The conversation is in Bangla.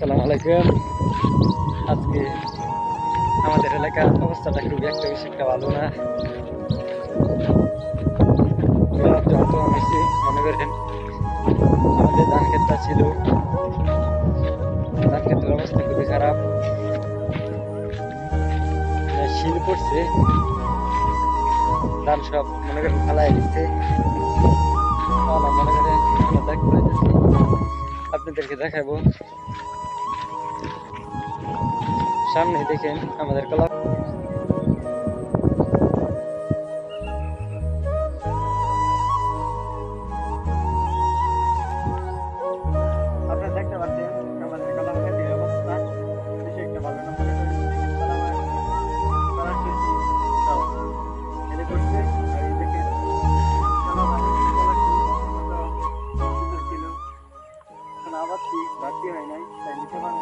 আসসালামু আলাইকুম। আজকে আমাদের এলাকার অবস্থাটা খুবই বেশি একটা ভালো না। যত হয়েছে মনে করেন আমাদের ধান ক্ষেতটা ছিল, ধান ক্ষেতের অবস্থা খুবই খারাপ। শিল পড়ছে, ধান সব মনে করেন ফালাই দিচ্ছে। মনে করেন আমরা দেখতে পাইতেছি, আপনাদেরকে দেখাবো। সামনে দেখেন আমাদের কলা। আপনারা দেখতে পাচ্ছেন আমাদের কলা বাগানের অবস্থা বেশি একটা ভালো না। মনে করেন কলা বাগান কলা কেজি সব হেলে পড়ছে। আর এই দেখেন কলা বাগানের কলা সুন্দর ছিল, এখন আবার ঠিক বাড়তি হয় নাই, তাই নিতে পারে